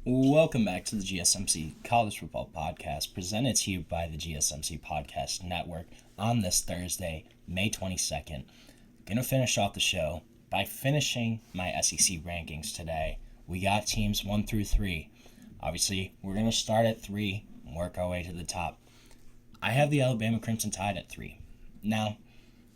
Welcome back to the GSMC College Football Podcast, presented to you by the GSMC Podcast Network on this Thursday, May 22nd. Gonna finish off the show by finishing my SEC rankings today. We got teams 1 through 3. Obviously, we're gonna start at 3 and work our way to the top. I have the Alabama Crimson Tide at 3. Now,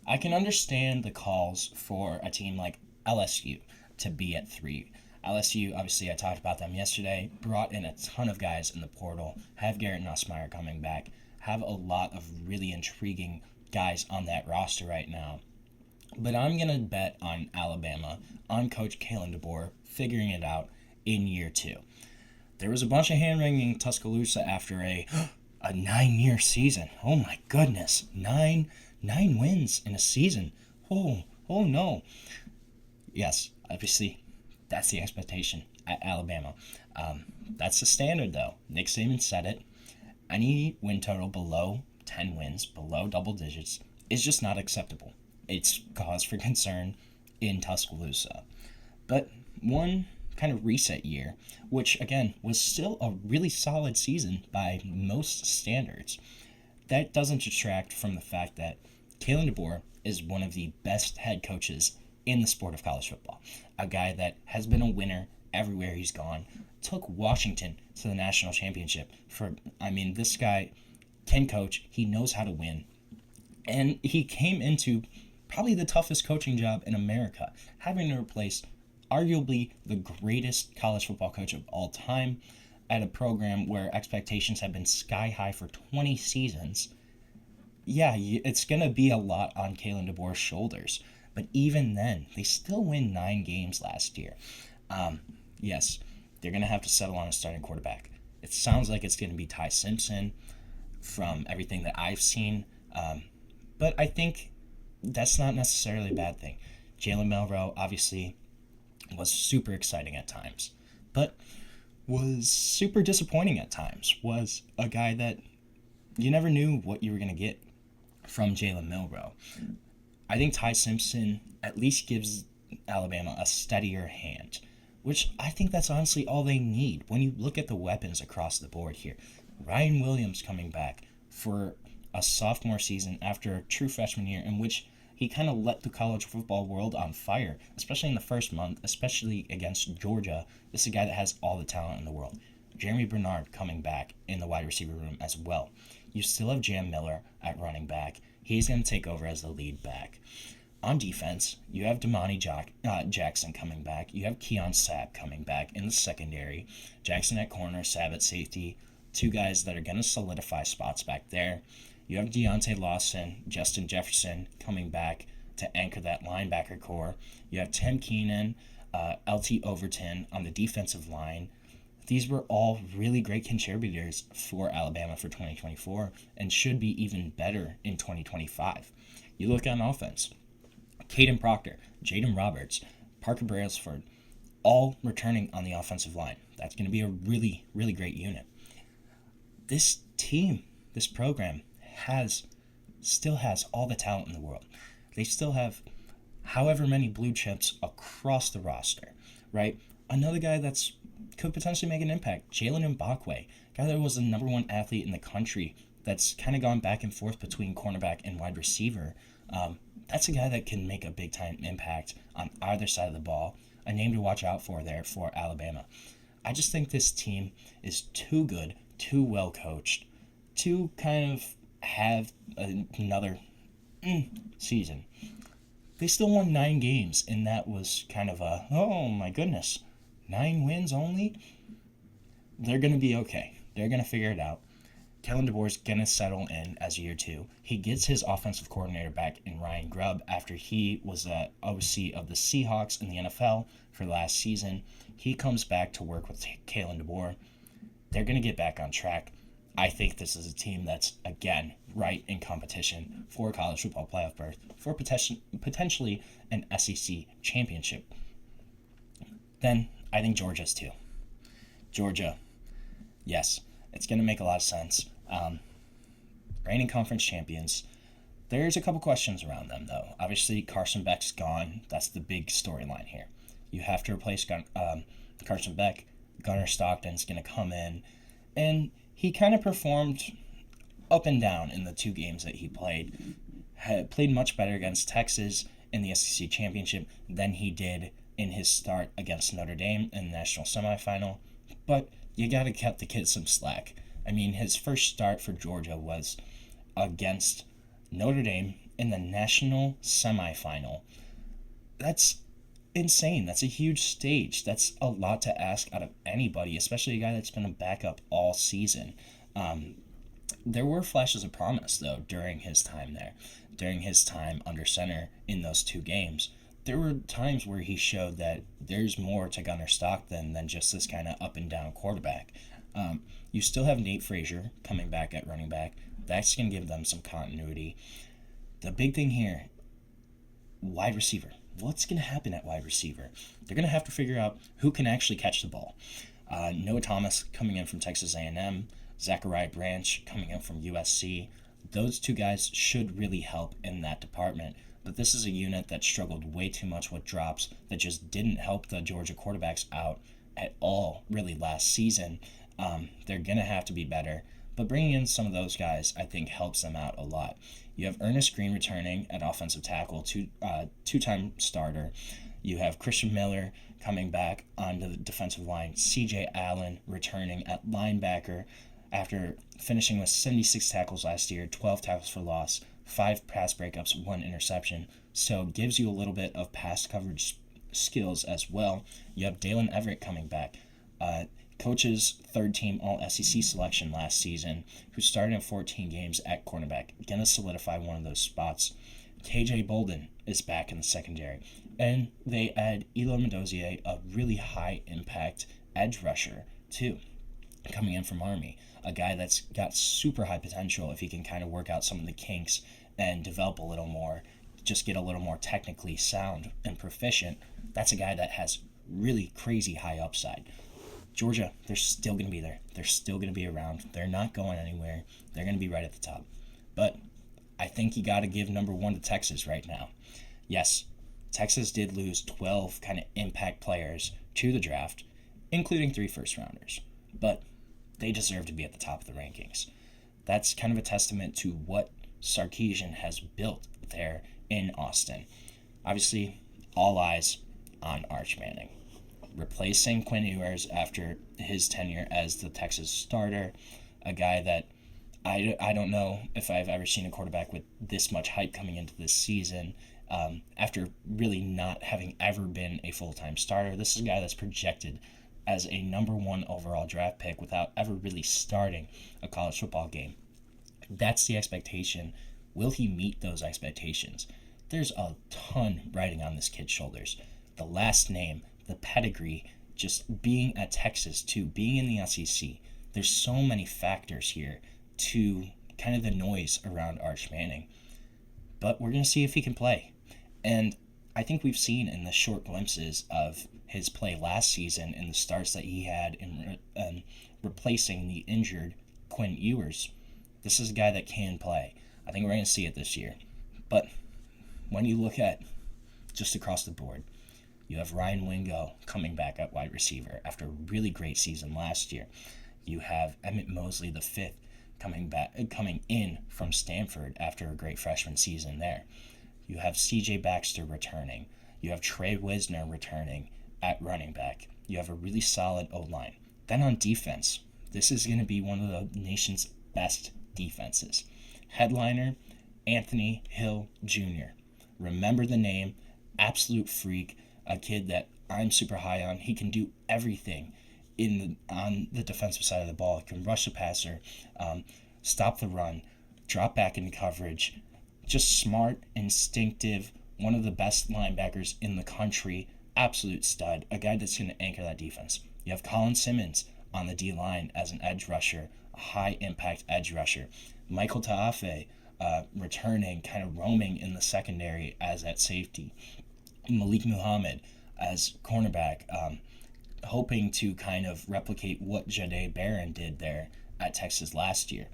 I can understand the calls for a team like LSU to be at 3. LSU, obviously, I talked about them yesterday, brought in a ton of guys in the portal, have Garrett Nussmeier coming back, have a lot of really intriguing guys on that roster right now. But I'm going to bet on Alabama, on Coach Kalen DeBoer, figuring it out in year 2. There was a bunch of hand-wringing in Tuscaloosa after a 9-year season. Oh my goodness, 9 wins in a season. Oh no. Yes, obviously, that's the expectation at Alabama. That's the standard, though. Nick Saban said it. Any win total below 10 wins, below double digits, is just not acceptable. It's cause for concern in Tuscaloosa. But one kind of reset year, which, again, was still a really solid season by most standards, that doesn't detract from the fact that Kalen DeBoer is one of the best head coaches in the sport of college football. A guy that has been a winner everywhere he's gone. Took Washington to the national championship. This guy can coach. He knows how to win. And he came into probably the toughest coaching job in America, having to replace arguably the greatest college football coach of all time at a program where expectations have been sky high for 20 seasons. Yeah, it's going to be a lot on Kalen DeBoer's shoulders. But even then, they still win 9 games last year. Yes, they're going to have to settle on a starting quarterback. It sounds like it's going to be Ty Simpson from everything that I've seen. But I think that's not necessarily a bad thing. Jalen Milroe, obviously, was super exciting at times. But was super disappointing at times. Was a guy that you never knew what you were going to get from Jalen Milroe. I think Ty Simpson at least gives Alabama a steadier hand, which I think that's honestly all they need when you look at the weapons across the board here. Ryan Williams coming back for a sophomore season after a true freshman year in which he kind of let the college football world on fire, especially in the first month, especially against Georgia. This is a guy that has all the talent in the world. Jeremy Bernard coming back in the wide receiver room as well. You still have Jam Miller at running back. He's going to take over as the lead back. On defense, you have Damani Jackson coming back. You have Keon Sapp coming back in the secondary. Jackson at corner, Sapp at safety. 2 guys that are going to solidify spots back there. You have Deontay Lawson, Justin Jefferson coming back to anchor that linebacker core. You have Tim Keenan, LT Overton on the defensive line. These were all really great contributors for Alabama for 2024 and should be even better in 2025. You look on offense. Caden Proctor, Jaden Roberts, Parker Brailsford, all returning on the offensive line. That's going to be a really, really great unit. This team, this program, still has all the talent in the world. They still have however many blue chips across the roster, right? Another guy that's could potentially make an impact, Jalen Mbakwe, guy that was the number 1 athlete in the country that's kind of gone back and forth between cornerback and wide receiver. That's a guy that can make a big-time impact on either side of the ball, a name to watch out for there for Alabama. I just think this team is too good, too well coached, to kind of have another season. They still won 9 games, and that was kind of a, oh my goodness, 9 wins only? They're going to be okay. They're going to figure it out. Kalen DeBoer's going to settle in as year 2. He gets his offensive coordinator back in Ryan Grubb after he was the OC of the Seahawks in the NFL for last season. He comes back to work with Kalen DeBoer. They're going to get back on track. I think this is a team that's, again, right in competition for a college football playoff berth, for potentially an SEC championship. Then I think Georgia's too. Georgia, yes, it's going to make a lot of sense. Reigning conference champions. There's a couple questions around them, though. Obviously, Carson Beck's gone. That's the big storyline here. You have to replace Carson Beck. Gunnar Stockton's going to come in, and he kind of performed up and down in the 2 games that he played. Played much better against Texas in the SEC Championship than he did in his start against Notre Dame in the national semifinal. But you got to cut the kid some slack. I mean, his first start for Georgia was against Notre Dame in the national semifinal. That's insane. That's a huge stage. That's a lot to ask out of anybody, especially a guy that's been a backup all season. There were flashes of promise, though, during his time there. During his time under center in those 2 games, there were times where he showed that there's more to Gunnar Stockton than just this kind of up-and-down quarterback. You still have Nate Frazier coming back at running back. That's going to give them some continuity. The big thing here, wide receiver. What's going to happen at wide receiver? They're going to have to figure out who can actually catch the ball. Noah Thomas coming in from Texas A&M, Zachariah Branch coming in from USC. Those 2 guys should really help in that department. But this is a unit that struggled way too much with drops that just didn't help the Georgia quarterbacks out at all, really, last season. They're going to have to be better. But bringing in some of those guys, I think, helps them out a lot. You have Ernest Green returning at offensive tackle, 2-time starter. You have Christian Miller coming back onto the defensive line. C.J. Allen returning at linebacker after finishing with 76 tackles last year, 12 tackles for loss, 5 pass breakups, 1 interception. So it gives you a little bit of pass coverage skills as well. You have Dalen Everett coming back. Coach's 3rd-team All-SEC selection last season, who started in 14 games at cornerback, going to solidify one of those spots. KJ Bolden is back in the secondary. And they add Elo Mendozier, a really high-impact edge rusher, too, coming in from Army. A guy that's got super high potential if he can kind of work out some of the kinks and develop a little more, just get a little more technically sound and proficient. That's a guy that has really crazy high upside. Georgia, they're still going to be there. They're still going to be around. They're not going anywhere. They're going to be right at the top. But I think you got to give number 1 to Texas right now. Yes, Texas did lose 12 kind of impact players to the draft, including 3 first-rounders. But they deserve to be at the top of the rankings. That's kind of a testament to what Sarkisian has built there in Austin. Obviously, all eyes on Arch Manning. Replacing Quinn Ewers after his tenure as the Texas starter, a guy that I don't know if I've ever seen a quarterback with this much hype coming into this season after really not having ever been a full-time starter. This is a guy that's projected as a number 1 overall draft pick without ever really starting a college football game. That's the expectation. Will he meet those expectations? There's a ton riding on this kid's shoulders. The last name, the pedigree, just being at Texas too, being in the SEC. There's so many factors here to kind of the noise around Arch Manning. But we're going to see if he can play. And I think we've seen in the short glimpses of his play last season and the starts that he had in replacing the injured Quinn Ewers, this is a guy that can play. I think we're going to see it this year. But when you look at just across the board, you have Ryan Wingo coming back at wide receiver after a really great season last year. You have Emmett Mosley, the 5th, coming in from Stanford after a great freshman season there. You have C.J. Baxter returning. You have Trey Wisner returning at running back. You have a really solid O-line. Then on defense, this is going to be one of the nation's best defenses. Headliner, Anthony Hill Jr. Remember the name, absolute freak, a kid that I'm super high on. He can do everything on the defensive side of the ball. He can rush the passer, stop the run, drop back into coverage. Just smart, instinctive, one of the best linebackers in the country, absolute stud, a guy that's going to anchor that defense. You have Colin Simmons on the D-line as an edge rusher, a high-impact edge rusher. Michael Ta'afe returning, kind of roaming in the secondary as at safety. Malik Muhammad as cornerback, hoping to kind of replicate what Jahdae Barron did there at Texas last year.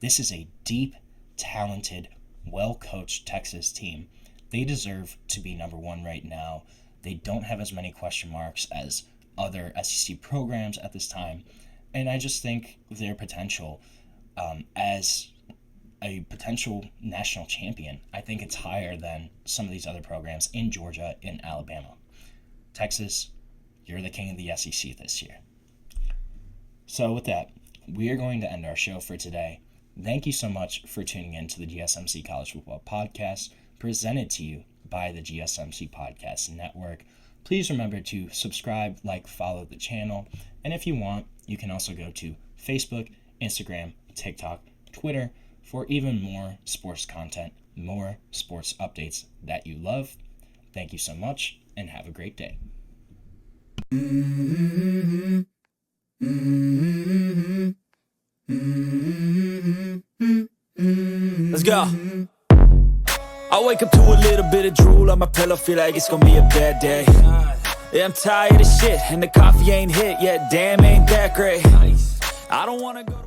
This is a deep, talented, well-coached Texas team. They deserve to be number 1 right now. They don't have as many question marks as other SEC programs at this time. And I just think their potential as a potential national champion, I think it's higher than some of these other programs in Georgia and Alabama. Texas, you're the king of the SEC this year. So with that, we are going to end our show for today. Thank you so much for tuning in to the GSMC College Football Podcast, presented to you by the GSMC Podcast Network. Please remember to subscribe, like, follow the channel, and if you want, you can also go to Facebook, Instagram, TikTok, Twitter for even more sports content, more sports updates that you love. Thank you so much, and have a great day. Let's go. I wake up to a little bit of drool on my pillow, feel like it's gonna be a bad day. Yeah, I'm tired of shit, and the coffee ain't hit yet, damn, ain't that great. I don't wanna go to